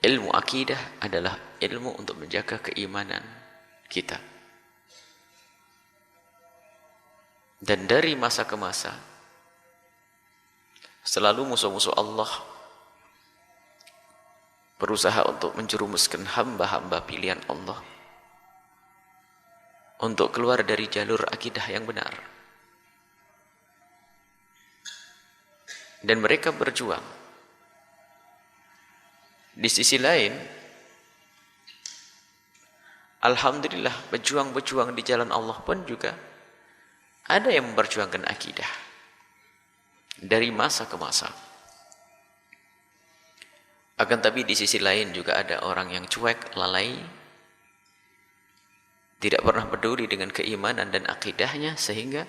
Ilmu akidah adalah ilmu untuk menjaga keimanan kita. Dan dari masa ke masa, selalu musuh-musuh Allah berusaha untuk menjerumuskan hamba-hamba pilihan Allah untuk keluar dari jalur akidah yang benar. Dan mereka berjuang. Di sisi lain, alhamdulillah, pejuang-pejuang di jalan Allah pun juga ada yang memperjuangkan akidah dari masa ke masa. Akan tapi di sisi lain juga ada orang yang cuek, lalai, tidak pernah peduli dengan keimanan dan akidahnya, sehingga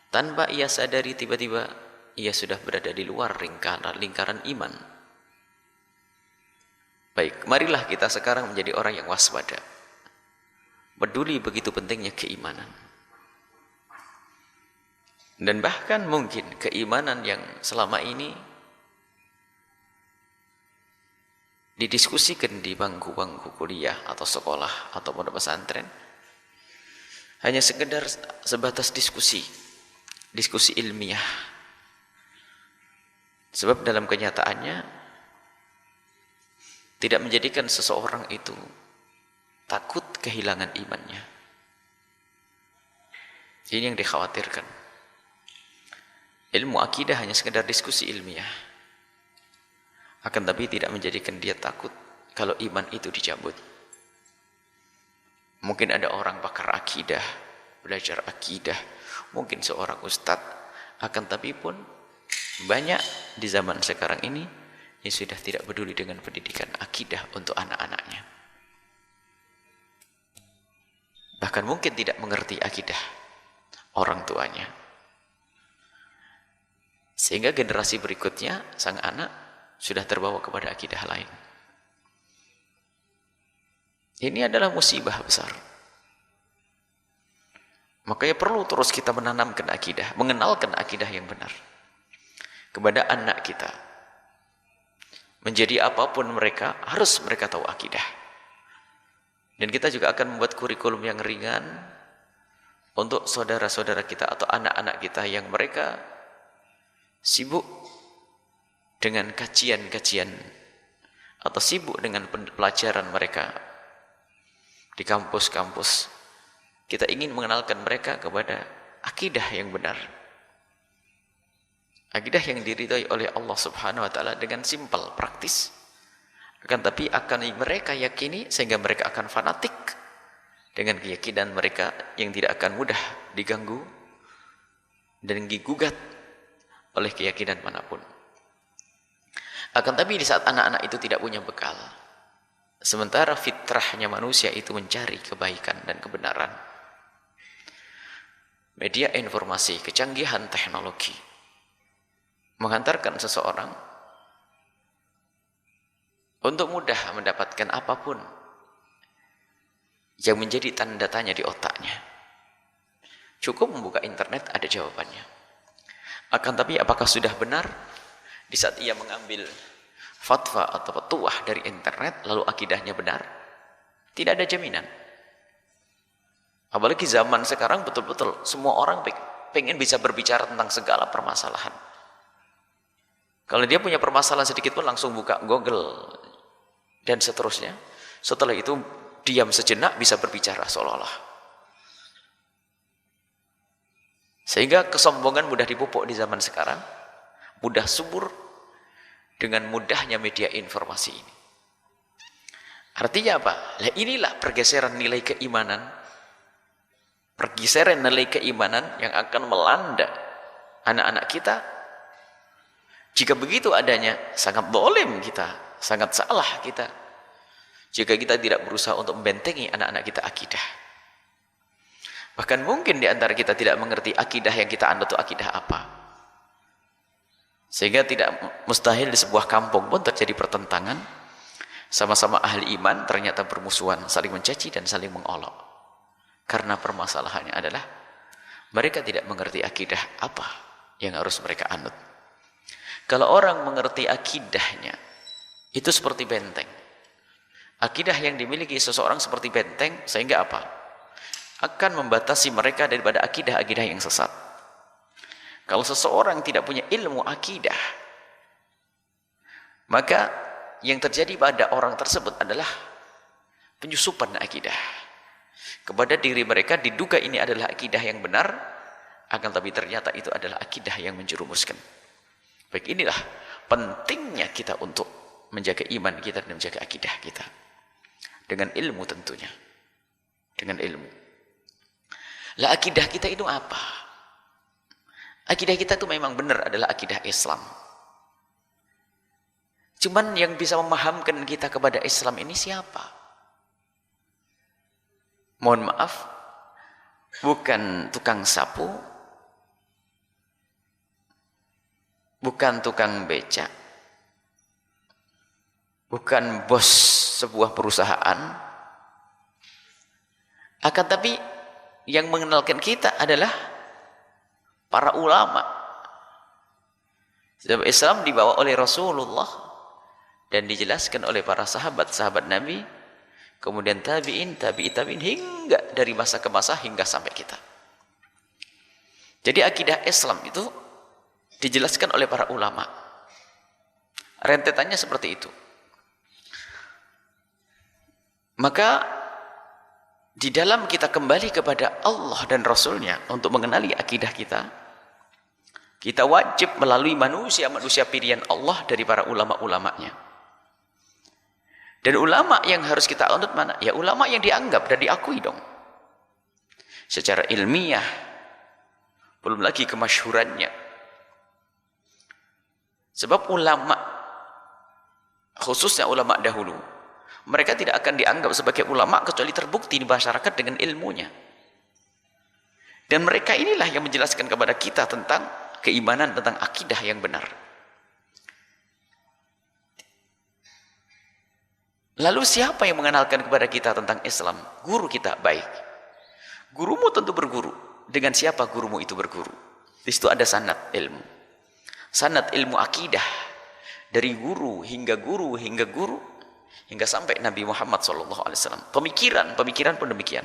tanpa ia sadari tiba-tiba ia sudah berada di luar lingkaran iman. Baik, marilah kita sekarang menjadi orang yang waspada, peduli begitu pentingnya keimanan. Dan bahkan mungkin keimanan yang selama ini didiskusikan di bangku-bangku kuliah atau sekolah atau pondok pesantren hanya sekedar sebatas diskusi ilmiah. Sebab dalam kenyataannya tidak menjadikan seseorang itu takut kehilangan imannya. Ini yang dikhawatirkan. Ilmu akidah hanya sekedar diskusi ilmiah, akan tapi tidak menjadikan dia takut kalau iman itu dicabut. Mungkin ada orang pakar akidah, belajar akidah, mungkin seorang ustadz, akan tapi pun banyak di zaman sekarang ini yang sudah tidak peduli dengan pendidikan akidah untuk anak-anaknya. Bahkan mungkin tidak mengerti akidah orang tuanya. Sehingga generasi berikutnya, sang anak sudah terbawa kepada akidah lain. Ini adalah musibah besar. Makanya perlu terus kita menanamkan akidah, mengenalkan akidah yang benar kepada anak kita. Menjadi apapun mereka, harus mereka tahu akidah. Dan kita juga akan membuat kurikulum yang ringan untuk saudara-saudara kita atau anak-anak kita yang mereka sibuk dengan kajian-kajian atau sibuk dengan pelajaran mereka di kampus-kampus. Kita ingin mengenalkan mereka kepada akidah yang benar, akidah yang diridhai oleh Allah Subhanahu wa taala dengan simpel, praktis. Akan tapi akan mereka yakini sehingga mereka akan fanatik dengan keyakinan mereka yang tidak akan mudah diganggu dan digugat oleh keyakinan manapun. Akan tapi di saat anak-anak itu tidak punya bekal, sementara fitrahnya manusia itu mencari kebaikan dan kebenaran, media informasi, kecanggihan teknologi menghantarkan seseorang untuk mudah mendapatkan apapun yang menjadi tanda tanya di otaknya. Cukup membuka internet, ada jawabannya. Akan tapi apakah sudah benar di saat ia mengambil fatwa atau petuah dari internet lalu akidahnya benar? Tidak ada jaminan. Apalagi zaman sekarang betul-betul semua orang pengen bisa berbicara tentang segala permasalahan. Kalau dia punya permasalahan sedikit pun langsung buka Google dan seterusnya. Setelah itu diam sejenak bisa berbicara seolah-olah. Sehingga kesombongan mudah dipupuk di zaman sekarang, mudah subur dengan mudahnya media informasi ini. Artinya apa? Nah, inilah pergeseran nilai keimanan, pergeseran nilai keimanan yang akan melanda anak-anak kita. Jika begitu adanya, sangat dolim kita, sangat salah kita, jika kita tidak berusaha untuk membentengi anak-anak kita akidah. Bahkan mungkin di antara kita tidak mengerti akidah yang kita anut itu akidah apa. Sehingga tidak mustahil di sebuah kampung pun terjadi pertentangan. Sama-sama ahli iman ternyata bermusuhan, saling mencaci dan saling mengolok. Karena permasalahannya adalah mereka tidak mengerti akidah apa yang harus mereka anut. Kalau orang mengerti akidahnya, Itu seperti benteng. Akidah yang dimiliki seseorang seperti benteng, sehingga apa? Akan membatasi mereka daripada akidah-akidah yang sesat. Kalau seseorang tidak punya ilmu akidah, maka yang terjadi pada orang tersebut adalah penyusupan akidah. Kepada diri mereka diduga ini adalah akidah yang benar, akan tapi ternyata itu adalah akidah yang menjerumuskan. Baik, inilah pentingnya kita untuk menjaga iman kita dan menjaga akidah kita. Dengan ilmu tentunya. Dengan ilmu. Lah akidah kita itu apa? Akidah kita itu memang benar adalah akidah Islam. Cuman yang bisa memahamkan kita kepada Islam ini siapa? Mohon maaf, bukan tukang sapu, bukan tukang becak, bukan bos sebuah perusahaan, akan tapi yang mengenalkan kita adalah para ulama. Sebab Islam dibawa oleh Rasulullah dan dijelaskan oleh para sahabat-sahabat Nabi, kemudian tabi'in, tabi'in hingga dari masa ke masa hingga sampai kita. Jadi akidah Islam itu dijelaskan oleh para ulama. Rentetannya seperti itu. Maka di dalam kita kembali kepada Allah dan Rasulnya untuk mengenali akidah kita, kita wajib melalui manusia-manusia pilihan Allah dari para ulama-ulamanya. Dan ulama yang harus kita anut mana? Ya ulama yang dianggap dan diakui dong. Secara ilmiah, belum lagi kemasyhurannya. Sebab ulama, khususnya ulama dahulu, mereka tidak akan dianggap sebagai ulama kecuali terbukti di masyarakat dengan ilmunya. Dan mereka inilah yang menjelaskan kepada kita tentang keimanan, tentang akidah yang benar. Lalu siapa yang mengenalkan kepada kita tentang Islam? Guru kita, baik. Gurumu tentu berguru. Dengan siapa gurumu itu berguru? Di situ ada sanad ilmu. Sanad ilmu akidah. Dari guru hingga guru hingga guru, hingga sampai Nabi Muhammad SAW. Pemikiran pun demikian.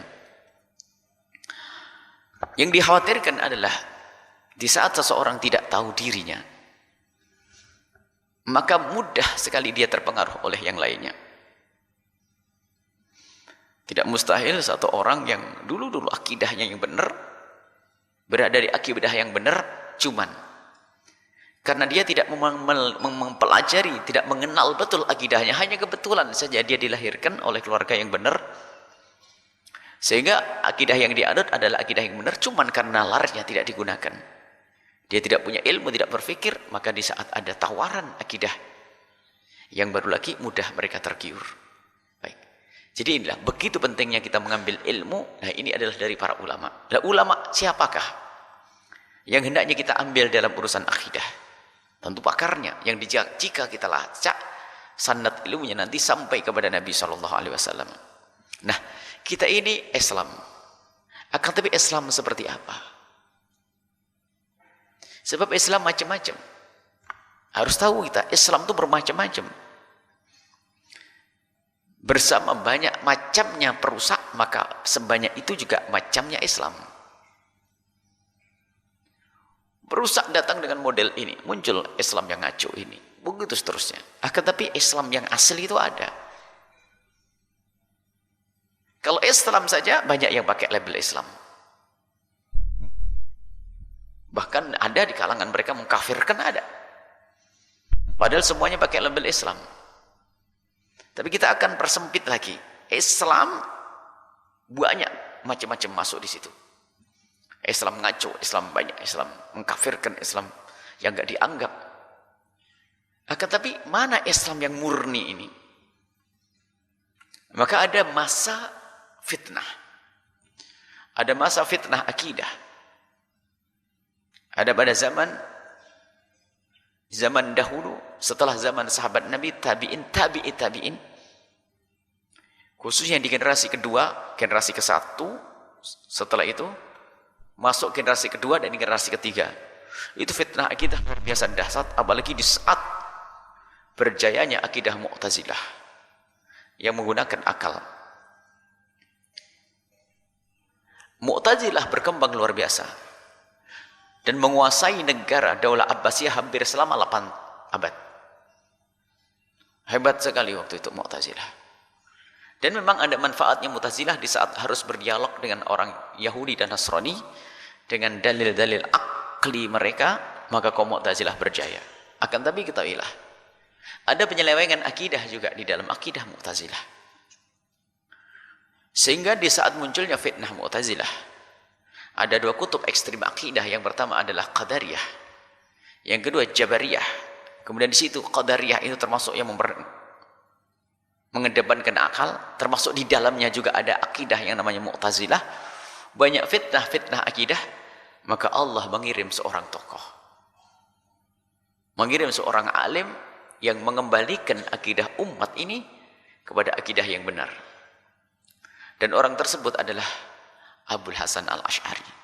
Yang dikhawatirkan adalah di saat seseorang tidak tahu dirinya, maka mudah sekali dia terpengaruh oleh yang lainnya. Tidak mustahil satu orang yang dulu akidahnya yang benar, berada di akidah yang benar, cuman karena dia tidak mempelajari, tidak mengenal betul akidahnya, hanya kebetulan saja dia dilahirkan oleh keluarga yang benar, sehingga akidah yang dianut adalah akidah yang benar, cuman karena nalarnya tidak digunakan. Dia tidak punya ilmu, tidak berpikir, maka di saat ada tawaran akidah yang baru lagi, mudah mereka tergiur. Baik. Jadi inilah, begitu pentingnya kita mengambil ilmu. Nah, ini adalah dari para ulama. Nah, ulama siapakah yang hendaknya kita ambil dalam urusan akidah? Tentu pakarnya, yang jika kita lacak sanad ilmunya nanti sampai kepada Nabi SAW. Nah, kita ini Islam. Akan tapi Islam seperti apa? Sebab Islam macam-macam. Harus tahu kita, Islam itu bermacam-macam. Bersama banyak macamnya perusak, maka sebanyak itu juga macamnya Islam. Perusak datang dengan model ini, muncul Islam yang ngaco ini, begitu seterusnya. Akan tapi Islam yang asli itu ada. Kalau Islam saja banyak yang pakai label Islam. Bahkan ada di kalangan mereka mengkafirkan, ada. Padahal semuanya pakai label Islam. Tapi kita akan persempit lagi. Islam banyak macam-macam masuk di situ. Islam ngaco, Islam banyak, Islam mengkafirkan, Islam yang enggak dianggap. Akan tapi mana Islam yang murni ini? Maka ada masa fitnah. Ada masa fitnah akidah. Ada pada zaman dahulu, setelah zaman sahabat Nabi, tabi'in, khususnya di generasi kedua, generasi ke-1, setelah itu masuk generasi kedua dan generasi ketiga. Itu fitnah akidah luar biasa dahsyat, apalagi di saat berjayanya akidah Mu'tazilah yang menggunakan akal. Mu'tazilah berkembang luar biasa dan menguasai negara Daulah Abbasiyah hampir selama 8 abad. Hebat sekali waktu itu Mu'tazilah. Dan memang ada manfaatnya Mu'tazilah di saat harus berdialog dengan orang Yahudi dan Nasrani dengan dalil-dalil akli mereka, maka kaum Mu'tazilah berjaya. Akan tapi ketahuilah, ada penyelewengan akidah juga di dalam akidah Mu'tazilah. Sehingga di saat munculnya fitnah Mu'tazilah, ada 2 kutub ekstrim akidah. Yang pertama adalah Qadariyah, yang kedua Jabariyah. Kemudian di situ Qadariyah itu termasuk yang mengedepankan akal, termasuk di dalamnya juga ada akidah yang namanya Mu'tazilah. Banyak fitnah akidah, maka Allah mengirim seorang tokoh, mengirim seorang alim yang mengembalikan akidah umat ini kepada akidah yang benar. Dan orang tersebut adalah Abul Hasan Al-Asy'ari.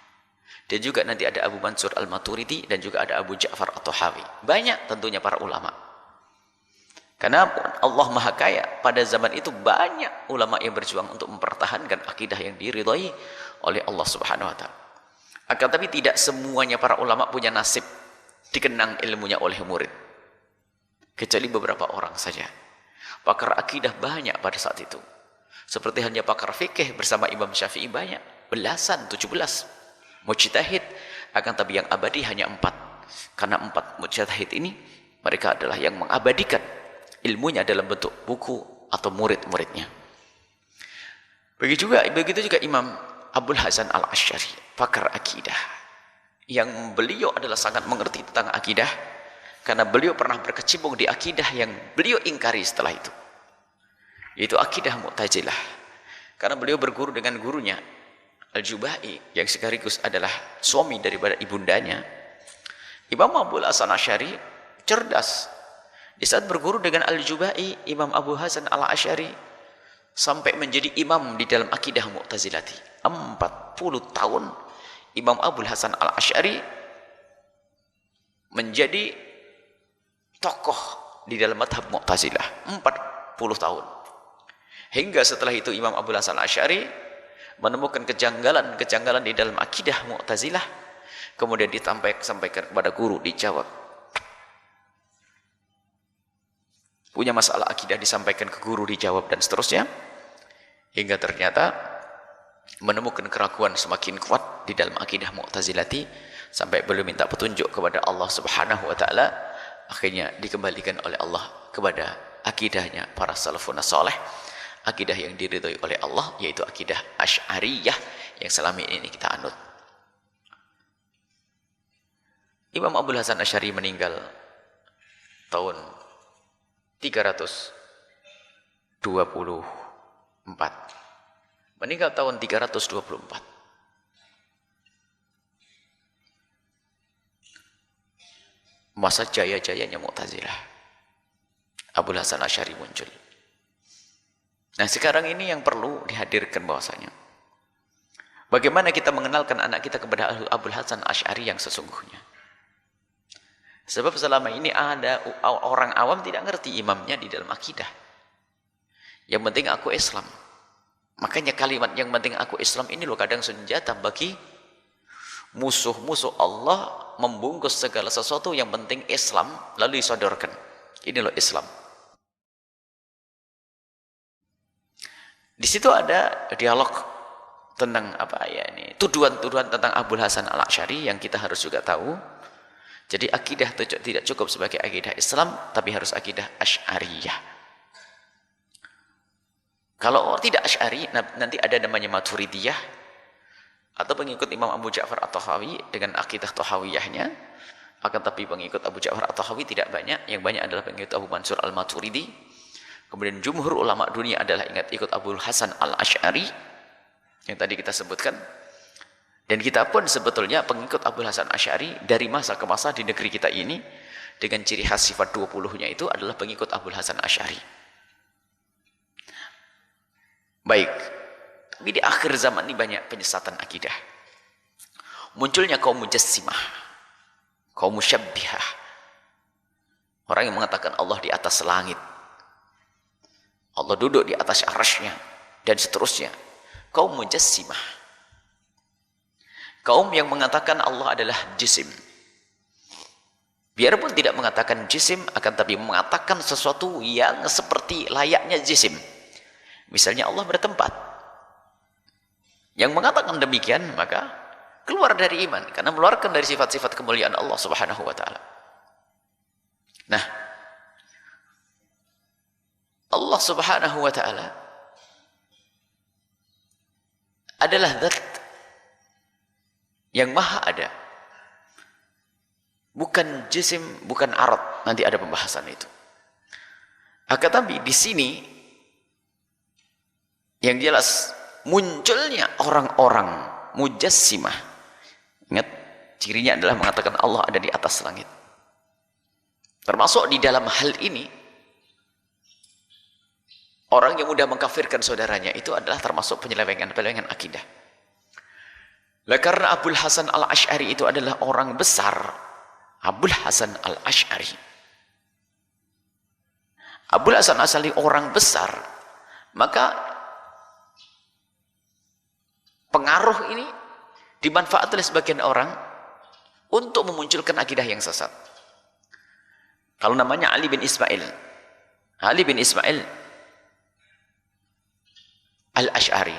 Dan juga nanti ada Abu Mansur Al-Maturidi dan juga ada Abu Ja'far At-Tahawi. Banyak tentunya para ulama. Karena Allah Maha Kaya, pada zaman itu banyak ulama yang berjuang untuk mempertahankan akidah yang diridhai oleh Allah Subhanahu wa taala. Akan tapi tidak semuanya para ulama punya nasib dikenang ilmunya oleh murid. Kecuali beberapa orang saja. Pakar akidah banyak pada saat itu. Seperti hanya pakar fikih bersama Imam Syafi'i banyak, belasan, 17 mujtahid. Akan tapi yang abadi hanya 4. Karena 4 mujtahid ini mereka adalah yang mengabadikan ilmunya dalam bentuk buku atau murid-muridnya. Begitu juga Imam Abul Hasan Al-Asy'ari, pakar akidah, yang beliau adalah sangat mengerti tentang akidah, karena beliau pernah berkecimpung di akidah yang beliau ingkari setelah itu, yaitu akidah Mu'tazilah. Karena beliau berguru dengan gurunya Al-Jubai, yang sekaligus adalah suami daripada ibundanya. Imam Abul Hasan Al-Asy'ari cerdas. Di saat berguru dengan Al-Jubai, Imam Abu Hasan Al-Asy'ari sampai menjadi imam di dalam akidah Mu'tazilati. 40 tahun Imam Abu Hasan Al-Asy'ari menjadi tokoh di dalam madhab Mu'tazilah. 40 tahun. Hingga setelah itu Imam Abu Hasan Al-Asy'ari menemukan kejanggalan di dalam akidah Mu'tazilah. Kemudian disampaikan kepada guru, dijawab. Punya masalah akidah, disampaikan ke guru, dijawab, dan seterusnya. Hingga ternyata menemukan keraguan semakin kuat di dalam akidah Mu'tazilati, sampai belum minta petunjuk kepada Allah Subhanahu wa taala. Akhirnya dikembalikan oleh Allah kepada akidahnya para salafun saleh, akidah yang diridhoi oleh Allah, yaitu akidah Asy'ariyah yang selama ini kita anut. Imam Abul Hasan Asy'ari meninggal tahun 324. Meninggal tahun 324. Masa jaya-jayanya Mu'tazilah. Abul Hasan Asy'ari muncul. Nah, sekarang ini yang perlu dihadirkan bahwasanya, bagaimana kita mengenalkan anak kita kepada Abul Hasan Asy'ari yang sesungguhnya. Sebab selama ini ada orang awam tidak ngerti imamnya di dalam akidah. Yang penting aku Islam. Makanya kalimat yang penting aku Islam ini loh kadang senjata bagi musuh-musuh Allah membungkus segala sesuatu yang penting Islam lalu disodorkan. Ini loh Islam. Di situ ada dialog tentang tuduhan-tuduhan tentang Abul Hasan Al-Asy'ari yang kita harus juga tahu. Jadi akidah tidak cukup sebagai akidah Islam, tapi harus akidah Asy'ariyah. Kalau tidak Asy'ari, nanti ada namanya Maturidiyah, atau pengikut Imam Abu Ja'far At-Tahawi dengan akidah Tahawiyahnya. Akan tapi pengikut Abu Ja'far At-Tahawi tidak banyak, yang banyak adalah pengikut Abu Mansur Al-Maturidi. Kemudian jumhur ulama dunia adalah ikut Abul Hasan Al-Asy'ari yang tadi kita sebutkan. Dan kita pun sebetulnya pengikut Abul Hasan Asy'ari dari masa ke masa di negeri kita ini, dengan ciri khas sifat 20-nya itu adalah pengikut Abul Hasan Asy'ari. Baik, tapi di akhir zaman ini banyak penyesatan akidah. Munculnya kaum mujassimah, kaum musyabbihah, Orang yang mengatakan Allah di atas langit, Allah duduk di atas arasy-Nya, dan seterusnya. Kaum mujassimah, kaum yang mengatakan Allah adalah jisim. Biarpun tidak mengatakan jisim, akan tapi mengatakan sesuatu yang seperti layaknya jisim. Misalnya Allah bertempat. Yang mengatakan demikian maka keluar dari iman, karena mengeluarkan dari sifat-sifat kemuliaan Allah Subhanahu wa taala. Nah, Allah Subhanahu wa taala adalah zat yang maha ada. Bukan jisim, bukan arad. Nanti ada pembahasan itu. Akan tapi di sini yang jelas munculnya orang-orang mujassimah. Ingat, cirinya adalah mengatakan Allah ada di atas langit. Termasuk di dalam hal ini, orang yang mudah mengkafirkan saudaranya itu adalah termasuk penyelewengan akidah. Lah karena Abul Hasan Al-Asy'ari itu adalah orang besar, Abul Hasan Al-Asy'ari. Abul Hasan Al-Asy'ari orang besar, maka pengaruh ini dimanfaatkan oleh sebagian orang untuk memunculkan akidah yang sesat. Kalau namanya Ali bin Ismail, Ali bin Ismail Al-Asy'ari,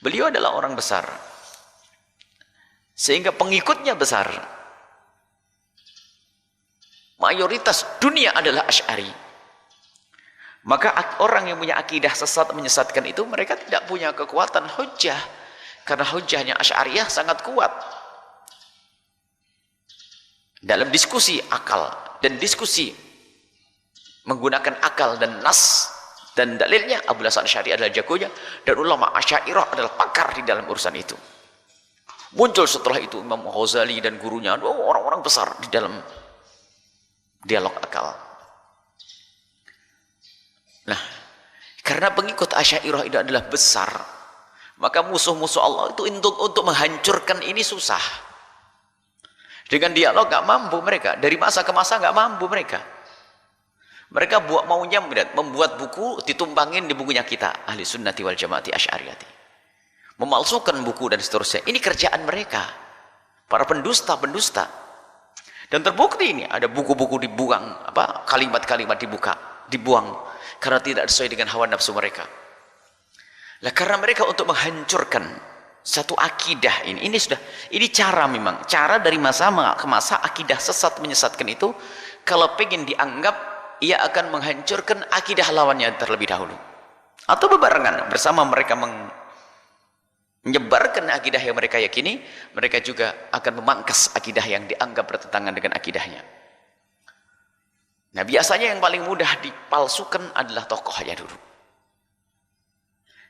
beliau adalah orang besar sehingga pengikutnya besar. Mayoritas dunia adalah Asy'ari. Maka orang yang punya akidah sesat menyesatkan itu, mereka tidak punya kekuatan hujjah, karena hujjahnya Asy'ariyah sangat kuat dalam diskusi akal dan diskusi menggunakan akal dan nas dan dalilnya. Abul Hasan Asy'ari adalah jagonya, dan ulama Asy'ariyah adalah pakar di dalam urusan itu. Muncul setelah itu Imam Ghazali dan gurunya, orang-orang besar di dalam dialog akal. Nah, karena pengikut Asy'ariyah itu adalah besar, maka musuh-musuh Allah itu untuk menghancurkan ini susah. Dengan dialog gak mampu mereka, dari masa ke masa gak mampu mereka. Mereka maunya membuat buku, ditumpangin di bukunya kita, Ahli Sunnati wal Jamaati Asy'ariyati. Memalsukan buku dan seterusnya. Ini kerjaan mereka, para pendusta-pendusta. Dan terbukti ini, ada buku-buku dibuang, kalimat-kalimat dibuang karena tidak sesuai dengan hawa nafsu mereka. Lah karena mereka untuk menghancurkan satu akidah ini cara, memang cara dari masa ke masa akidah sesat menyesatkan itu, kalau pengen dianggap, ia akan menghancurkan akidah lawannya terlebih dahulu, atau bebarengan bersama mereka menyebarkan akidah yang mereka yakini, mereka juga akan memangkas akidah yang dianggap bertentangan dengan akidahnya. Nah, biasanya yang paling mudah dipalsukan adalah tokohnya dulu.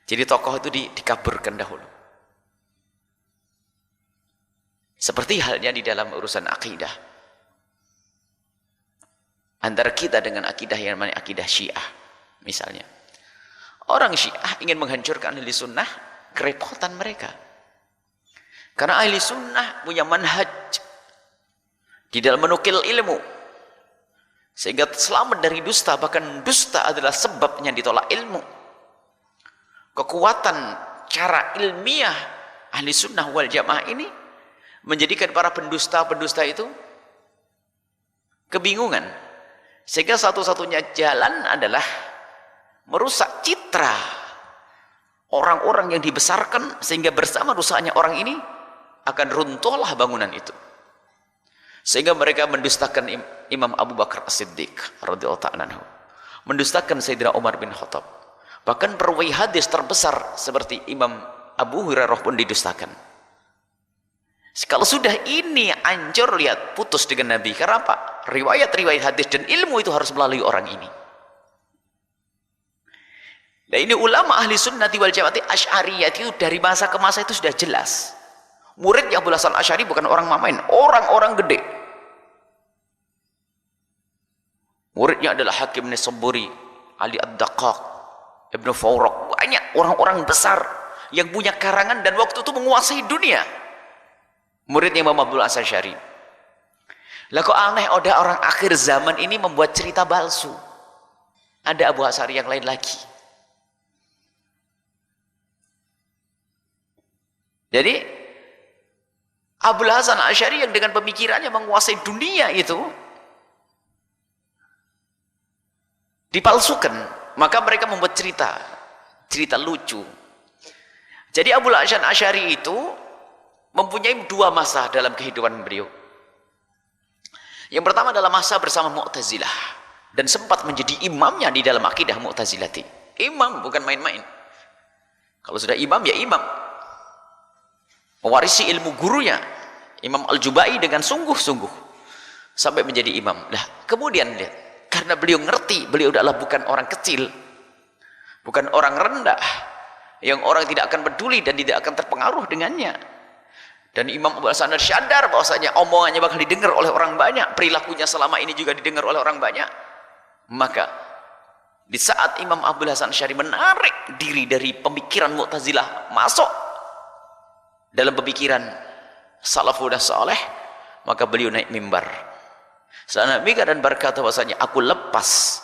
Jadi tokoh itu dikaburkan dahulu. Seperti halnya di dalam urusan akidah. Antara kita dengan akidah yang namanya akidah Syiah, misalnya. Orang Syiah ingin menghancurkan ahli sunnah, kerepotan mereka. Karena ahli sunnah punya manhaj di dalam menukil ilmu, sehingga selamat dari dusta. Bahkan dusta adalah sebabnya ditolak ilmu. Kekuatan cara ilmiah ahli sunnah wal jamaah ini menjadikan para pendusta-pendusta itu kebingungan, sehingga satu-satunya jalan adalah merusak citra orang-orang yang dibesarkan, sehingga bersama rusaknya orang ini akan runtuhlah bangunan itu. Sehingga mereka mendustakan Imam Abu Bakar As-Siddiq radhiyallahu ta'ala anhu, mendustakan Sayyidina Umar bin Khattab. Bahkan perawi hadis terbesar seperti Imam Abu Hurairah pun didustakan. Kalau sudah ini hancur, lihat, putus dengan Nabi. Karena apa? Riwayat-riwayat hadis dan ilmu itu harus melalui orang ini. Nah, ini ulama ahli sunnati wal jamaati Asy'ariyah itu dari masa ke masa itu sudah jelas. Muridnya Abul Hasan Asy'ari bukan orang main, orang-orang gede. Muridnya adalah Hakim Nisaburi, Ali Ad-Daqqaq, Ibnu Fawraq. Banyak orang-orang besar yang punya karangan dan waktu itu menguasai dunia. Muridnya Imam Abdul Hasan Asy'ari. Lah kok aneh, ada orang akhir zaman ini membuat cerita palsu. Ada Abu Asy'ari yang lain lagi. Jadi Abul Hasan Asy'ari yang dengan pemikirannya menguasai dunia itu dipalsukan, maka mereka membuat cerita lucu. Jadi Abul Hasan Asy'ari itu mempunyai dua masa dalam kehidupan beliau. Yang pertama adalah masa bersama Mu'tazilah dan sempat menjadi imamnya di dalam akidah Mu'tazilati. Imam bukan main-main. Kalau sudah imam ya imam. Mewarisi ilmu gurunya Imam Al-Jubai dengan sungguh-sungguh sampai menjadi imam. Nah, kemudian lihat, karena beliau ngerti, beliau adalah bukan orang kecil, bukan orang rendah yang orang tidak akan peduli dan tidak akan terpengaruh dengannya. Dan Imam Abu Hasan sadar bahwasanya omongannya bakal didengar oleh orang banyak, perilakunya selama ini juga didengar oleh orang banyak. Maka di saat Imam Abu Hasan Asy'ari menarik diri dari pemikiran Mu'tazilah masuk dalam pemikiran salafun saleh, maka beliau naik mimbar sana dan berkata bahwasanya aku lepas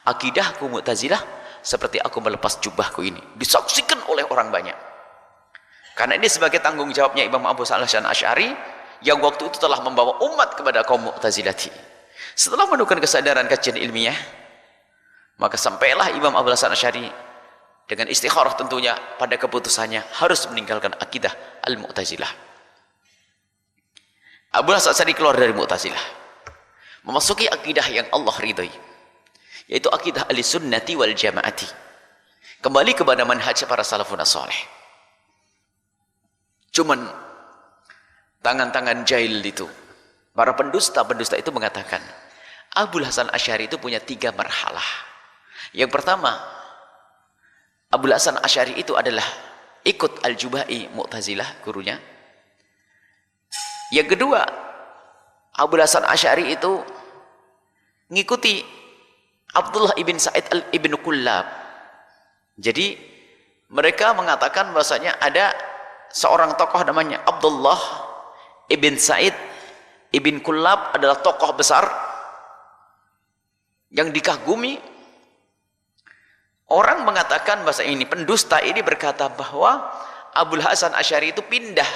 akidahku Mu'tazilah seperti aku melepas jubahku ini, disaksikan oleh orang banyak. Karena ini sebagai tanggung jawabnya Imam Abu Hasan Asy'ari yang waktu itu telah membawa umat kepada kaum Mu'tazilati. Setelah menemukan kesadaran kajian ilmiah, maka sampailah Imam Abu Hasan Asy'ari dengan istikharah tentunya pada keputusannya harus meninggalkan akidah Al-Mu'tazilah. Abu Hasan Asy'ari keluar dari Mu'tazilah, memasuki akidah yang Allah ridhai, yaitu akidah Ahlussunnati wal Jamaati. Kembali kepada manhaj para salafun saleh. Cuman tangan-tangan jahil itu, para pendusta itu mengatakan Abu Hasan Asy'ari itu punya 3 marhalah. Yang pertama, Abu Hasan Asy'ari itu adalah ikut Al-Jubai Mu'tazilah gurunya. Yang kedua, Abu Hasan Asy'ari itu ngikuti Abdullah ibn Sa'id ibn Kullab. Jadi mereka mengatakan bahwasanya ada seorang tokoh namanya Abdullah ibn Sa'id ibn Kullab adalah tokoh besar yang dikagumi. Orang mengatakan bahasa ini, pendusta ini berkata bahwa Abu Hasan Asy'ari itu pindah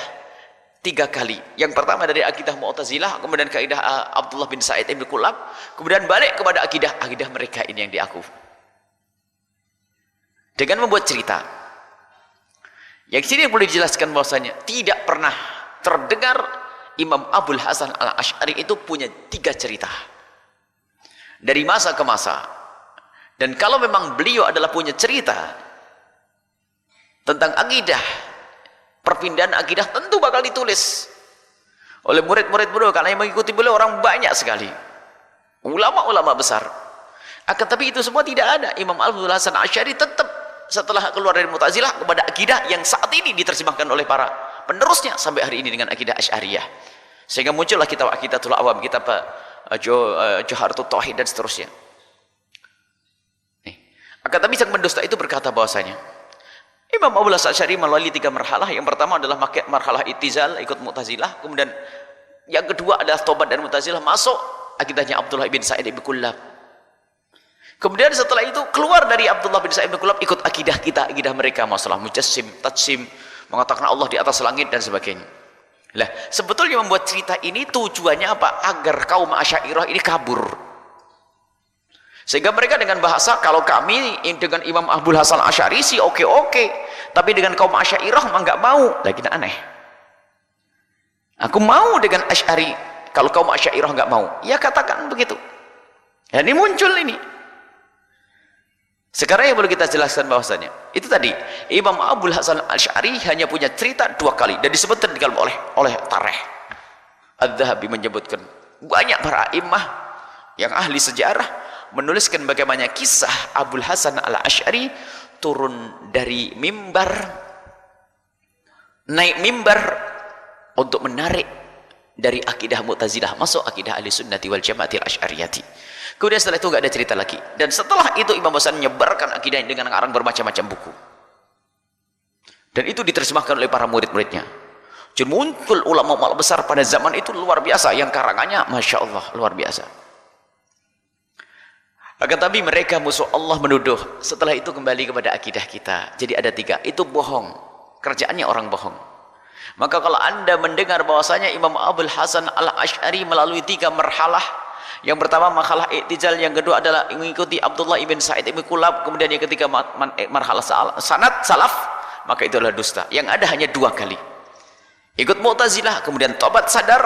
3 kali. Yang pertama dari akidah Mu'tazilah, kemudian kaidah Abdullah bin Sa'id ibn Kullab, kemudian balik kepada akidah mereka ini yang diaku. Dengan membuat cerita. Yang sini boleh dijelaskan bahwasanya tidak pernah terdengar Imam Abu Hasan Al-Asy'ari itu punya 3 cerita dari masa ke masa. Dan kalau memang beliau adalah punya cerita tentang akidah, perpindahan akidah, tentu bakal ditulis oleh murid-murid beliau, karena yang mengikuti beliau orang banyak sekali, ulama-ulama besar. Akan tapi itu semua tidak ada. Imam Abu Hasan Asy'ari tetap setelah keluar dari Mu'tazilah kepada akidah yang saat ini diterjemahkan oleh para penerusnya sampai hari ini dengan akidah Asy'ariyah, sehingga muncullah kitab Aqidatul Awam, kitab Jawharatut Tauhid dan seterusnya. Akan tapi sang pendusta itu berkata bahwasanya Imam Abu Hasan Asy'ari melalui 3 marhalah. Yang pertama adalah marhalah itizal, ikut Mu'tazilah. Kemudian yang kedua adalah tobat dari Mu'tazilah, masuk akidahnya Abdullah bin Sa'id bin Kullab. Kemudian setelah itu keluar dari Abdullah bin Sa'id bin Kullab, ikut akidah mereka, masalah mujassim, tajsim, mengatakan Allah di atas langit dan sebagainya. Lah, sebetulnya membuat cerita ini tujuannya apa? Agar kaum Asy'ariyah ini kabur. Sehingga mereka dengan bahasa, kalau kami dengan Imam Abu Hasan Asy'ari sih oke-oke, tapi dengan kaum Asy'ariyah mah nggak mau. Lagi aneh. Aku mau dengan Asy'ari, kalau kaum Asy'ariyah nggak mau, ya katakan begitu. Ya, ini muncul ini. Sekarang yang perlu kita jelaskan bahwasanya itu tadi Imam Abu Hasan Asy'ari hanya punya cerita 2 kali dan disebutkan oleh Tarikh. Adz-Dzahabi menyebutkan banyak para imam yang ahli sejarah menuliskan bagaimana kisah Abu Hasan Al-Asy'ari turun dari mimbar, naik mimbar untuk menarik dari akidah Mu'tazilah masuk akidah Ahlussunnati wal Jamaati Al-Asy'ariyati. Kemudian setelah itu nggak ada cerita lagi. Dan setelah itu Imam Hasan menyebarkan akidahnya dengan ngarang bermacam-macam buku. Dan itu diterjemahkan oleh para murid-muridnya. Jadi muncul ulama-ulama besar pada zaman itu luar biasa, yang karangannya Masya Allah luar biasa. Akan tapi mereka musuh Allah menuduh. Setelah itu kembali kepada akidah kita. Jadi ada 3, itu bohong, kerjaannya orang bohong. Maka kalau anda mendengar bahwasanya Imam Abul Hasan al-Ash'ari melalui 3 marhalah, yang pertama marhalah i'tizal, yang kedua adalah mengikuti Abdullah ibn Sa'id ibn Kulab, kemudian yang ketiga marhalah sanad salaf, maka itu adalah dusta. Yang ada hanya 2 kali, ikut Mu'tazilah kemudian tobat sadar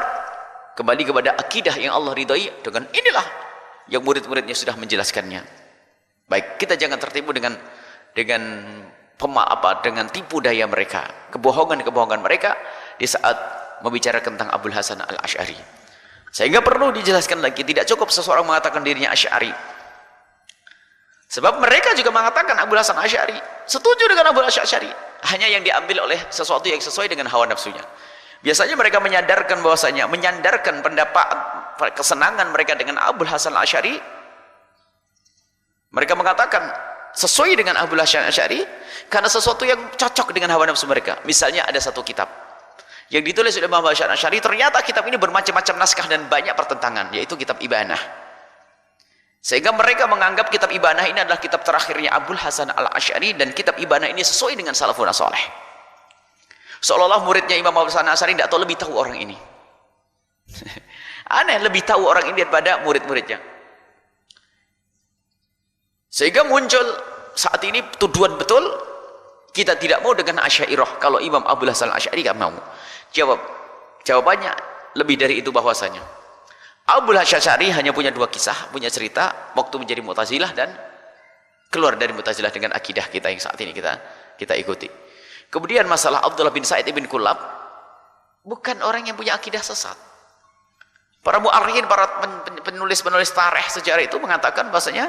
kembali kepada akidah yang Allah ridhai. Dengan inilah yang murid-muridnya sudah menjelaskannya. Baik, kita jangan tertipu dengan dengan tipu daya mereka, kebohongan mereka di saat membicarakan tentang Abul Hasan al-Ash'ari. Sehingga perlu dijelaskan lagi, tidak cukup seseorang mengatakan dirinya Asy'ari. Sebab mereka juga mengatakan Abul Hasan al-Ash'ari, setuju dengan Abul Hasan al-Ash'ari, hanya yang diambil oleh sesuatu yang sesuai dengan hawa nafsunya. Biasanya mereka menyandarkan pendapat kesenangan mereka dengan Abul Hasan al-Ash'ari. Mereka mengatakan sesuai dengan Abul Hasan al-Ash'ari karena sesuatu yang cocok dengan hawa nafsu mereka. Misalnya ada satu kitab yang ditulis oleh Abul Hasan al-Ash'ari, ternyata kitab ini bermacam-macam naskah dan banyak pertentangan, yaitu kitab Ibanah. Sehingga mereka menganggap kitab Ibanah ini adalah kitab terakhirnya Abul Hasan al-Ash'ari, dan kitab Ibanah ini sesuai dengan salafun saleh. Seolah-olah muridnya Imam Abul Hasan al-Ash'ari tidak tahu, lebih tahu orang ini. Aneh, lebih tahu orang ini daripada murid-muridnya. Sehingga muncul saat ini tuduhan betul, kita tidak mau dengan Asy'ariyah kalau Imam Abul Hasan al-Ash'ari tidak mau. Jawabannya lebih dari itu, bahwasanya Abul Hasan al-Ash'ari hanya punya 2 kisah, punya cerita waktu menjadi Mu'tazilah dan keluar dari Mu'tazilah dengan akidah kita yang saat ini kita ikuti. Kemudian masalah Abdullah bin Sa'id ibn Kulab, bukan orang yang punya akidah sesat. Para mu'arrikhin, para penulis-penulis tarikh sejarah itu mengatakan bahasanya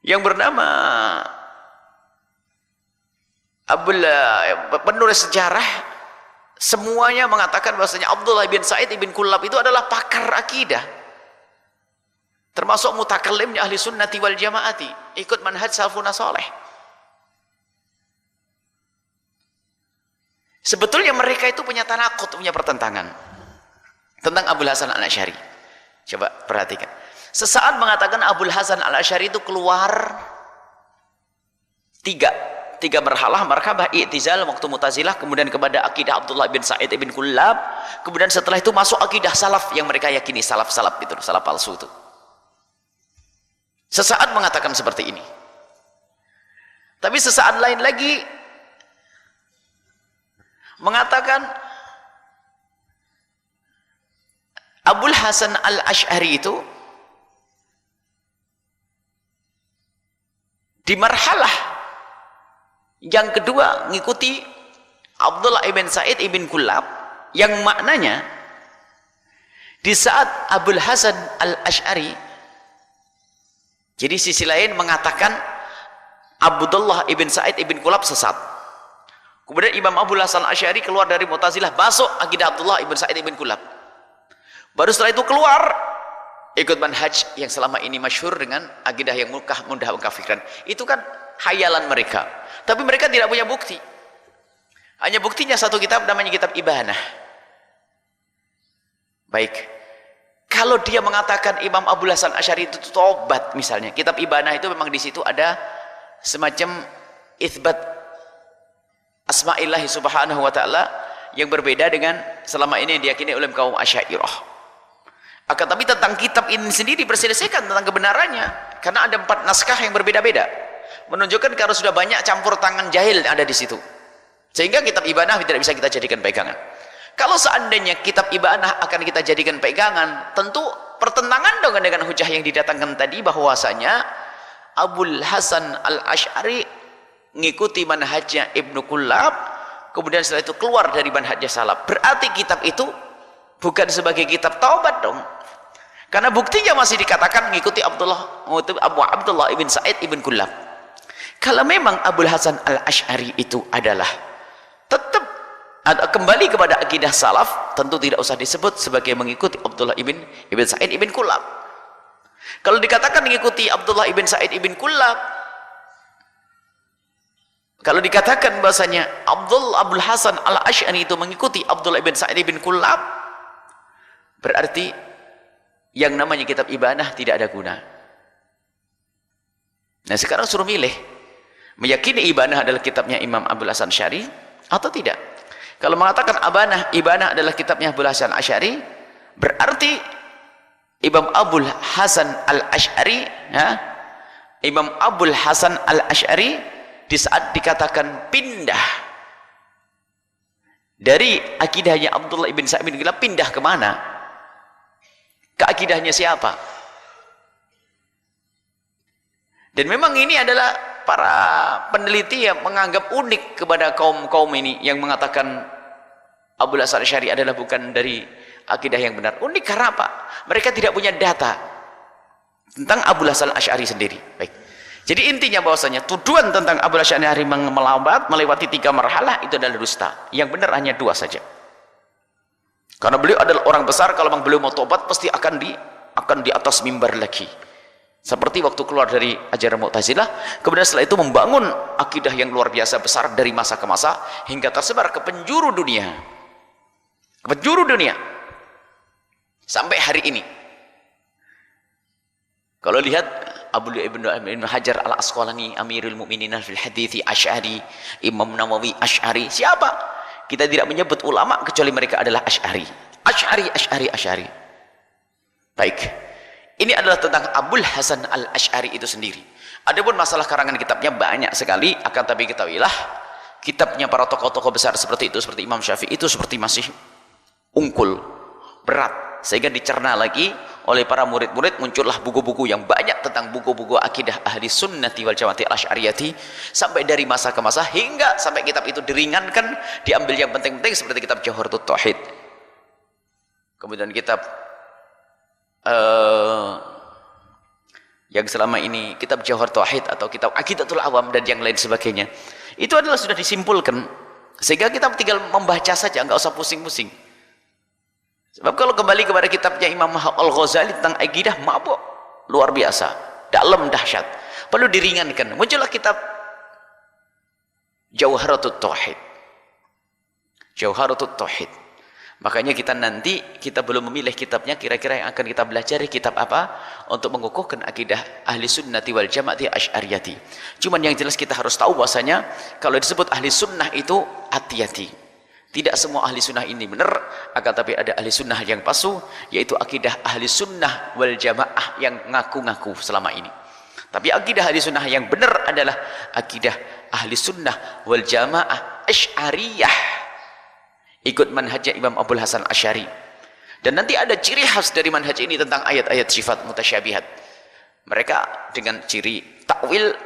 yang bernama penulis sejarah semuanya mengatakan bahasanya Abdullah bin Sa'id ibn Kulab itu adalah pakar akidah, termasuk mutakallimnya ahli sunnati wal jamaati, ikut manhaj salafun saleh. Sebetulnya mereka itu punya tanakut, punya pertentangan tentang Abul Hasan al-Ash'ari. Coba perhatikan, sesaat mengatakan Abul Hasan al-Ash'ari itu keluar tiga marhalah i'tizal waktu Mu'tazilah, kemudian kepada akidah Abdullah bin Sa'id ibn Kulab, kemudian setelah itu masuk akidah salaf yang mereka yakini salaf itu, salaf palsu itu. Sesaat mengatakan seperti ini. Tapi sesaat lain lagi mengatakan Abul Hasan al-Ash'ari itu di marhalah yang kedua mengikuti Abdullah ibn Sa'id ibn Kulab, yang maknanya di saat Abul Hasan al-Ash'ari, jadi sisi lain mengatakan Abdullah ibn Sa'id ibn Kulab sesat, kemudian Imam Abul Hasan al-Ash'ari keluar dari Mu'tazilah, masuk akidah Abdullah ibn Sa'id ibn Kulab, baru setelah itu keluar ikut manhaj yang selama ini masyhur dengan akidah yang mudah mengkafirkan. Itu kan hayalan mereka, tapi mereka tidak punya bukti. Hanya buktinya satu kitab, namanya kitab Ibanah. Baik, kalau dia mengatakan Imam Abul Hasan al-Ash'ari itu tobat misalnya, kitab Ibanah itu memang di situ ada semacam itsbat asma'illahi subhanahu wa ta'ala yang berbeda dengan selama ini yang diyakini oleh kaum Asy'ariyah. Akan tapi tentang kitab ini sendiri diperselisihkan tentang kebenarannya, karena ada 4 naskah yang berbeda-beda, menunjukkan kalau sudah banyak campur tangan jahil yang ada di situ, sehingga kitab Ibanah tidak bisa kita jadikan pegangan. Kalau seandainya kitab Ibanah akan kita jadikan pegangan, tentu pertentangan dengan hujah yang didatangkan tadi, bahwasanya Abul Hasan al-Ash'ari mengikuti manhajnya Ibnu Kullab, kemudian setelah itu keluar dari manhajnya salaf. Berarti kitab itu bukan sebagai kitab taubat dong, karena buktinya masih dikatakan mengikuti Abu Abdullah ibn Sa'id ibn Kullab. Kalau memang Abul Hasan al-Ash'ari itu adalah tetap kembali kepada akidah salaf, tentu tidak usah disebut sebagai mengikuti Abdullah ibn Sa'id ibn Kullab. Kalau dikatakan mengikuti Abdullah ibn Sa'id ibn Kullab, Kalau dikatakan bahasanya Abdul Hasan al-Ash'ari itu mengikuti Abdullah bin Sa'id bin Kullab, berarti yang namanya kitab ibanah tidak ada guna. Nah sekarang suruh milih, meyakini ibanah adalah kitabnya Imam Abdul Hasan Asy'ari atau tidak. Kalau mengatakan ibanah adalah kitabnya Abdul Hasan Asy'ari, berarti Imam Abdul Hasan al-Ash'ari, Imam Abdul Hasan al-Ash'ari di saat dikatakan pindah dari akidahnya Abdullah ibn Sa'id bin Kullab, pindah kemana? Ke akidahnya siapa? Dan memang ini adalah para peneliti yang menganggap unik kepada kaum-kaum ini yang mengatakan Abdul Hasan Asy'ari adalah bukan dari akidah yang benar. Unik karena apa? Mereka tidak punya data tentang Abdul Hasan Asy'ari sendiri. Baik. Jadi intinya bahwasanya tuduhan tentang Abdul Hasan Asy'ari melewati 3 marhalah itu adalah dusta. Yang benar hanya 2 saja. Karena beliau adalah orang besar, kalau memang beliau mau tobat pasti akan di atas mimbar lagi. Seperti waktu keluar dari ajaran Mu'tazilah, kemudian setelah itu membangun akidah yang luar biasa besar dari masa ke masa hingga tersebar ke penjuru dunia. Ke penjuru dunia. Sampai hari ini. Kalau lihat Abu Ibn Hajar al-Asqalani, Amirul Mukminin fil Hadithi Asy'ari, Imam Nawawi Asy'ari, siapa? Kita tidak menyebut ulama kecuali mereka adalah Asy'ari. Asy'ari. Baik. Ini adalah tentang Abdul Hasan al-Ash'ari itu sendiri. Adapun masalah karangan kitabnya banyak sekali, akan tapi ketahuilah kitabnya para tokoh-tokoh besar seperti itu, seperti Imam Syafi'i itu seperti masih ungkul, berat, sehingga dicerna lagi oleh para murid-murid. Muncullah buku-buku yang banyak tentang buku-buku akidah ahli sunnati wal jamaati al-asy'ariyati, sampai dari masa ke masa hingga sampai kitab itu diringankan, diambil yang penting-penting seperti kitab Jawharatut Tauhid, kemudian kitab yang selama ini kitab Jawharatul Tauhid atau kitab Aqidatul Awam dan yang lain sebagainya, itu adalah sudah disimpulkan, sehingga kita tinggal membaca saja, nggak usah pusing-pusing. Sebab kalau kembali kepada kitabnya Imam Al-Ghazali tentang akidah, mabuk luar biasa, dalam, dahsyat, perlu diringankan. Muncullah kitab Jawharatul Tauhid. Makanya kita belum memilih kitabnya, kira-kira yang akan kita pelajari kitab apa untuk mengukuhkan akidah ahli sunnati wal jamaati asy'ariyati. Cuman yang jelas kita harus tahu bahwasanya kalau disebut ahli sunnah itu hati-hati. Tidak semua ahli sunnah ini benar, akan tapi ada ahli sunnah yang palsu, yaitu akidah ahli sunnah wal jamaah yang ngaku-ngaku selama ini. Tapi akidah ahli sunnah yang benar adalah akidah ahli sunnah wal jamaah asy'ariyah, ikut manhajnya Imam Abdul Hasan Asy'ari. Dan nanti ada ciri khas dari manhaj ini tentang ayat-ayat sifat mutasyabihat. Mereka dengan ciri takwil,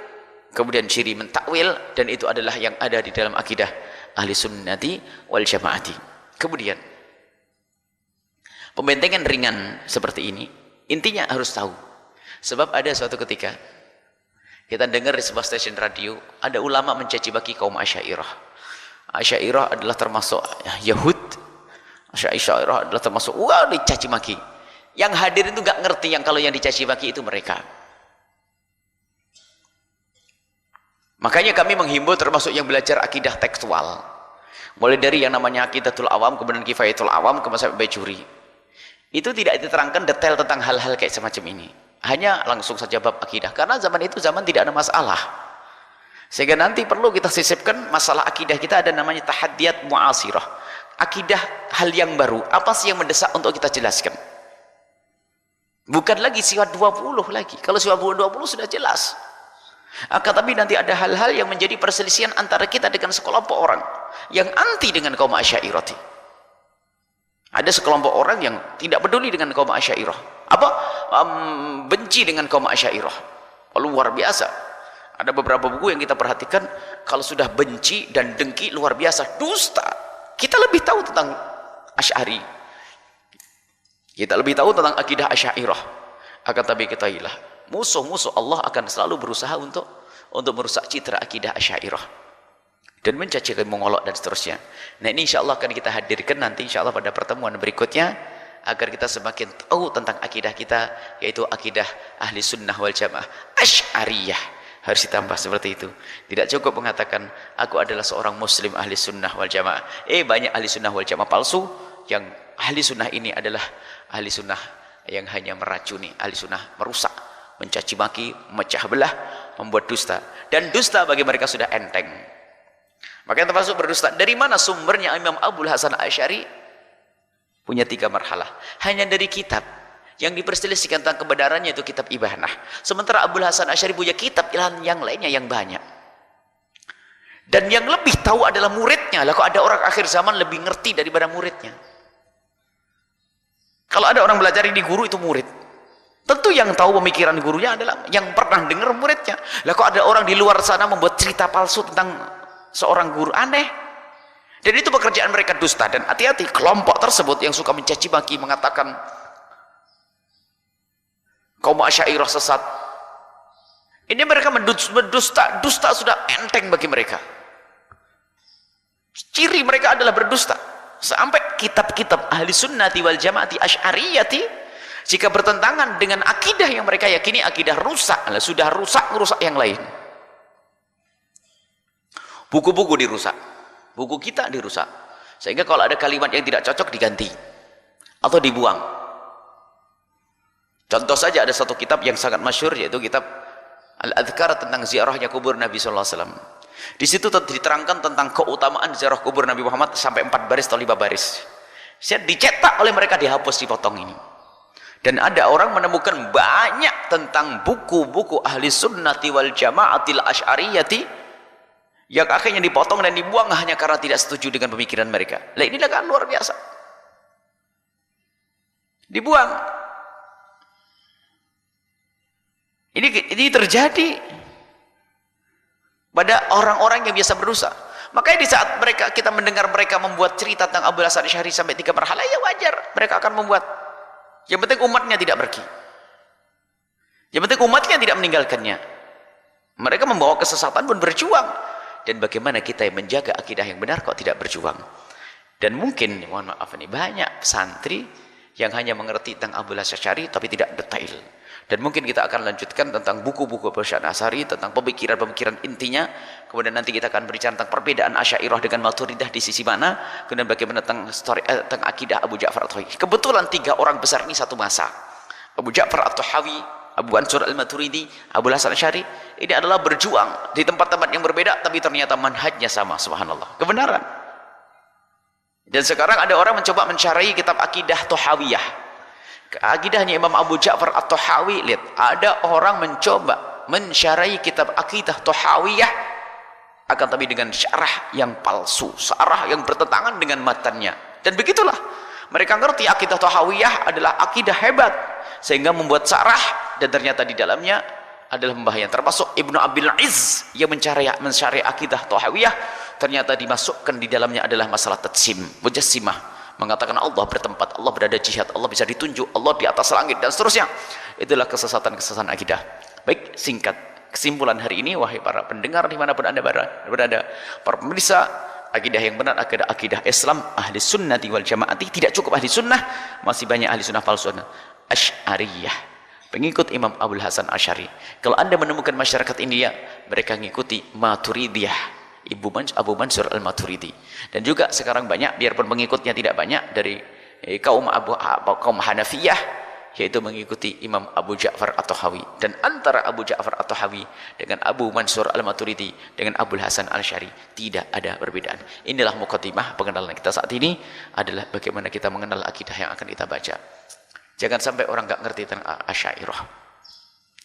kemudian ciri mentakwil, dan itu adalah yang ada di dalam akidah ahli sunnati wal jamaati. Kemudian pembentengan ringan seperti ini intinya harus tahu. Sebab ada suatu ketika kita dengar di sebuah stasiun radio ada ulama mencaci maki kaum Asy'ariyah. Asy'ariyah adalah termasuk Yahud. Asy'ariyah adalah termasuk dicaci maki. Yang hadir itu nggak ngerti yang kalau yang dicaci maki itu mereka. Makanya kami menghimbau termasuk yang belajar akidah tekstual. Mulai dari yang namanya Aqidatul Awam, kemudian Kifayatul Awam, kemudian sampai Bajuri. Itu tidak diterangkan detail tentang hal-hal kayak semacam ini. Hanya langsung saja bab akidah. Karena zaman itu zaman tidak ada masalah. Sehingga nanti perlu kita sisipkan masalah akidah kita, ada namanya tahaddiyat mu'asirah. Akidah hal yang baru. Apa sih yang mendesak untuk kita jelaskan? Bukan lagi sifat 20 lagi. Kalau sifat 20 sudah jelas. Akan tapi nanti ada hal-hal yang menjadi perselisihan antara kita dengan sekelompok orang yang anti dengan kaum Asy'ariyah. Ada sekelompok orang yang tidak peduli dengan kaum Asy'ariyah. Benci dengan kaum Asy'ariyah. Luar biasa. Ada beberapa buku yang kita perhatikan, kalau sudah benci dan dengki luar biasa, dusta. Kita lebih tahu tentang Asy'ari. Kita lebih tahu tentang akidah Asy'ariyah. Akan tapi ketahuilah, musuh-musuh Allah akan selalu berusaha untuk merusak citra akidah Asy'ariyah dan mencaci, mengolok dan seterusnya. Nah ini insyaallah akan kita hadirkan nanti insyaallah pada pertemuan berikutnya, agar kita semakin tahu tentang akidah kita, yaitu akidah ahli sunnah wal jamaah Asy'ariyah. Harus ditambah seperti itu. Tidak cukup mengatakan aku adalah seorang muslim ahli sunnah wal jamaah. Banyak ahli sunnah wal jamaah palsu. Yang ahli sunnah ini adalah ahli sunnah yang hanya meracuni, ahli sunnah merusak, mencaci maki, memecah belah, membuat dusta. Dan dusta bagi mereka sudah enteng. Makanya termasuk berdusta. Dari mana sumbernya? Imam Abul Hasan Asy'ari punya 3 marhalah. Hanya dari kitab. Yang diperselisihkan tentang kebenarannya itu kitab Ibanah. Sementara Abul Hasan Asy'ari punya kitab yang lainnya yang banyak. Dan yang lebih tahu adalah muridnya. Lah kok ada orang akhir zaman lebih ngerti daripada muridnya? Kalau ada orang belajar di guru itu murid. Tentu yang tahu pemikiran gurunya adalah yang pernah dengar muridnya. Lah kok ada orang di luar sana membuat cerita palsu tentang seorang guru? Aneh. Dan itu pekerjaan mereka dusta. Dan hati-hati kelompok tersebut yang suka mencaci maki, mengatakan kaum Asy'ariyah sesat. Ini mereka berdusta. Dusta sudah enteng bagi mereka. Ciri mereka adalah berdusta. Sampai kitab-kitab ahli sunnati wal jamaati asy'ariyati jika bertentangan dengan akidah yang mereka yakini, akidah rusak, sudah rusak yang lain. Buku-buku dirusak, buku kita dirusak, sehingga kalau ada kalimat yang tidak cocok diganti atau dibuang. Contoh saja ada satu kitab yang sangat masyhur, yaitu kitab Al-Adhkar tentang ziarahnya kubur Nabi SAW. Di situ diterangkan tentang keutamaan ziarah kubur Nabi Muhammad sampai 4 baris atau 5 baris. Dicetak oleh mereka, dihapus, dipotong ini. Dan ada orang menemukan banyak tentang buku-buku ahli sunnati wal jamaatil asy'ariyati yang akhirnya dipotong dan dibuang hanya karena tidak setuju dengan pemikiran mereka. Lah inilah kan luar biasa. Dibuang. Ini terjadi pada orang-orang yang biasa berdosa. Makanya di saat kita mendengar mereka membuat cerita tentang Abul Hasan Asy'ari sampai 3 marhalah, ya wajar mereka akan membuat. Yang penting umatnya tidak pergi. Yang penting umatnya tidak meninggalkannya. Mereka membawa kesesatan pun berjuang. Dan bagaimana kita yang menjaga akidah yang benar kok tidak berjuang? Dan mungkin, mohon maaf ini, banyak santri yang hanya mengerti tentang Abul Hasan Asy'ari tapi tidak detail. Dan mungkin kita akan lanjutkan tentang buku-buku Abul Hasan Asy'ari, tentang pemikiran-pemikiran intinya. Kemudian nanti kita akan berbicara tentang perbedaan Asy'ariyah dengan Maturidah di sisi mana. Kemudian bagaimana tentang tentang akidah Abu Ja'far At-Thahawi. Kebetulan 3 orang besar ini satu masa. Abu Ja'far At-Thahawi, Abu Mansur Al-Maturidi, Abul Hasan Asy'ari, ini adalah berjuang di tempat-tempat yang berbeda, tapi ternyata manhajnya sama, subhanallah, kebenaran. Dan sekarang ada orang mencoba mencari kitab akidah Thahawiyah. Akidahnya Imam Abu Ja'far At-Thahawi, lihat, ada orang mencoba mensyarahi kitab akidah Thahawiyah, akan tapi dengan syarah yang palsu, syarah yang bertentangan dengan matanya. Dan begitulah mereka ngerti akidah Thahawiyah adalah akidah hebat, sehingga membuat syarah, dan ternyata di dalamnya adalah membahayakan. Termasuk Ibnu Abil Izz yang mensyarah akidah Thahawiyah, ternyata dimasukkan di dalamnya adalah masalah tatsim, mujassimah, mengatakan Allah bertempat, Allah berada jihad, Allah bisa ditunjuk, Allah di atas langit, dan seterusnya. Itulah kesesatan-kesesatan akidah. Baik, singkat kesimpulan hari ini, wahai para pendengar dimanapun anda berada, para pemirsa, akidah yang benar, akidah Islam ahli sunnati wal jamaati. Tidak cukup ahli sunnah, masih banyak ahli sunnah palsu. Asy'ariyah, pengikut Imam Abul Hasan Asy'ari. Kalau anda menemukan masyarakat India, mereka mengikuti Maturidiyah, Abu Mansur Al-Maturidi. Dan juga sekarang banyak, biarpun pengikutnya tidak banyak, dari kaum Hanafiyah, yaitu mengikuti Imam Abu Ja'far At-Thahawi. Dan antara Abu Ja'far At-Thahawi dengan Abu Mansur Al-Maturidi dengan Abul Hasan Asy'ari tidak ada perbedaan. Inilah muqaddimah pengenalan kita saat ini, adalah bagaimana kita mengenal akidah yang akan kita baca. Jangan sampai orang nggak ngerti tentang Asy'ariyah.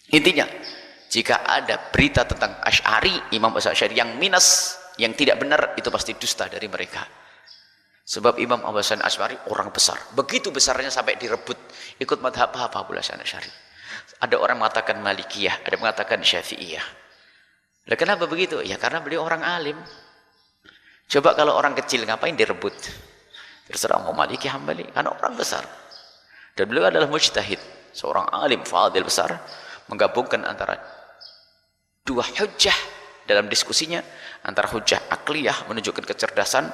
Intinya, jika ada berita tentang Asy'ari, Imam Asy'ari yang minus, yang tidak benar, itu pasti dusta dari mereka. Sebab Imam Abu Hasan Asy'ari orang besar, begitu besarnya sampai direbut ikut madhab apa Abu Hasan Asy'ari. Ada orang mengatakan Malikiyah, ada mengatakan Syafi'iyah. Lah kenapa begitu? Ya karena beliau orang alim. Coba kalau orang kecil ngapain direbut? Terserah mau Maliki Hambali, karena orang besar. Dan beliau adalah mujtahid, seorang alim fadil besar, menggabungkan antara 2 hujjah dalam diskusinya, antara hujjah akliyah menunjukkan kecerdasan,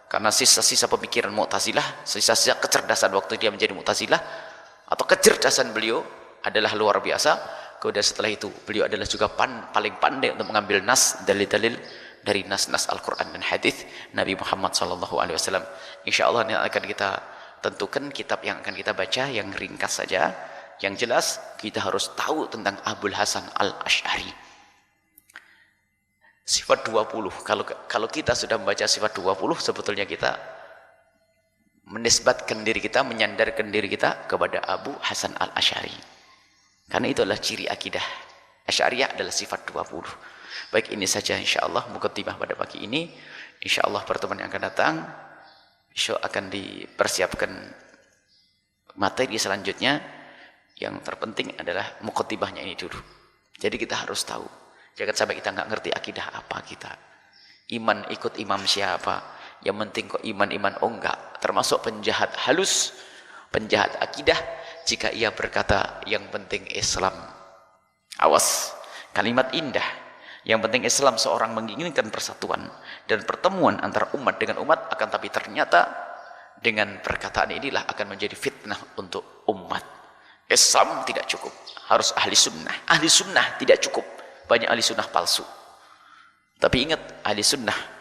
karena sisa-sisa pemikiran Mu'tazilah, sisa-sisa kecerdasan waktu dia menjadi Mu'tazilah, atau kecerdasan beliau adalah luar biasa. Kemudian setelah itu beliau adalah juga paling pandai untuk mengambil nas, dalil-dalil dari nas-nas Al-Quran dan hadis Nabi Muhammad SAW. Insya Allah ini akan kita tentukan kitab yang akan kita baca, yang ringkas saja. Yang jelas kita harus tahu tentang Abul Hasan Al-Asy'ari. Sifat 20. Kalau kita sudah membaca sifat 20, sebetulnya kita menisbatkan diri kita, menyandarkan diri kita kepada Abu Hasan Al-Asy'ari. Karena itu adalah ciri akidah Asy'ariyah, adalah sifat 20. Baik, ini saja insyaallah muqaddimah pada pagi ini. Insyaallah pertemuan yang akan datang besok akan dipersiapkan materi selanjutnya. Yang terpenting adalah muqaddimahnya ini dulu. Jadi kita harus tahu. Jangan sampai kita nggak ngerti akidah apa kita. Iman ikut imam siapa? Yang penting kok iman-iman, oh enggak. Termasuk penjahat halus, penjahat akidah, jika ia berkata yang penting Islam. Awas, kalimat indah. Yang penting Islam, seorang menginginkan persatuan dan pertemuan antara umat dengan umat, akan tapi ternyata dengan perkataan inilah akan menjadi fitnah untuk umat. Islam tidak cukup, harus ahli sunnah. Ahli sunnah tidak cukup, banyak ahli sunnah palsu. Tapi ingat, ahli sunnah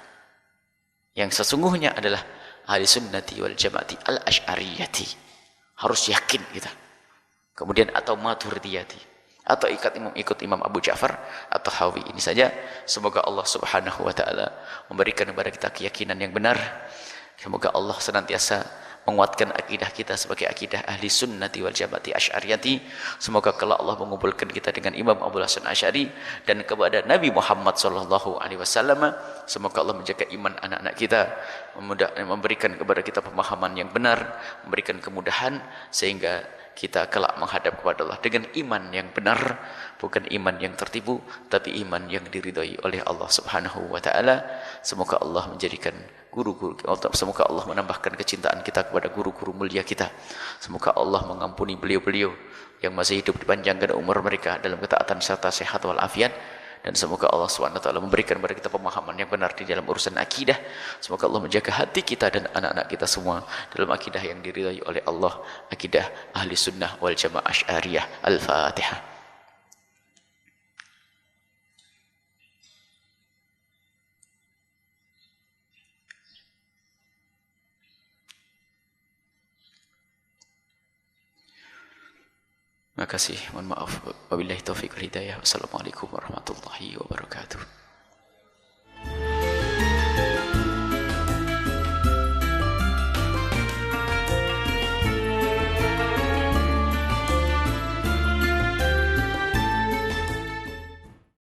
yang sesungguhnya adalah ahli sunnati wal jamaati al-asy'ariyati. Harus yakin kita. Kemudian atau maturidiyati, atau ikut Imam Abu Ja'far atau Hawi. Ini saja. Semoga Allah Subhanahu wa taala memberikan kepada kita keyakinan yang benar. Semoga Allah senantiasa menguatkan akidah kita sebagai akidah ahli sunnati wal jamaati asy'ariyati. Semoga kelak Allah mengumpulkan kita dengan Imam Abu Hasan Asy'ari dan kepada Nabi Muhammad sallallahu alaihi wasallam. Semoga Allah menjaga iman anak-anak kita, memberikan kepada kita pemahaman yang benar, memberikan kemudahan sehingga kita kelak menghadap kepada Allah dengan iman yang benar, bukan iman yang tertipu, tapi iman yang diridhai oleh Allah Subhanahu wa taala. Semoga Allah menjadikan guru-guru, semoga Allah menambahkan kecintaan kita kepada guru-guru mulia kita. Semoga Allah mengampuni beliau-beliau yang masih hidup, dipanjangkan umur mereka dalam ketaatan serta sehat walafiat. Dan semoga Allah SWT memberikan kepada kita pemahaman yang benar di dalam urusan akidah. Semoga Allah menjaga hati kita dan anak-anak kita semua dalam akidah yang diridhai oleh Allah, akidah ahli sunnah wal jamaah asy'ariyah. Al-Fatihah. Terima kasih, mohon maaf. Wabillahi taufiq wal hidayah. Wassalamualaikum warahmatullahi wabarakatuh.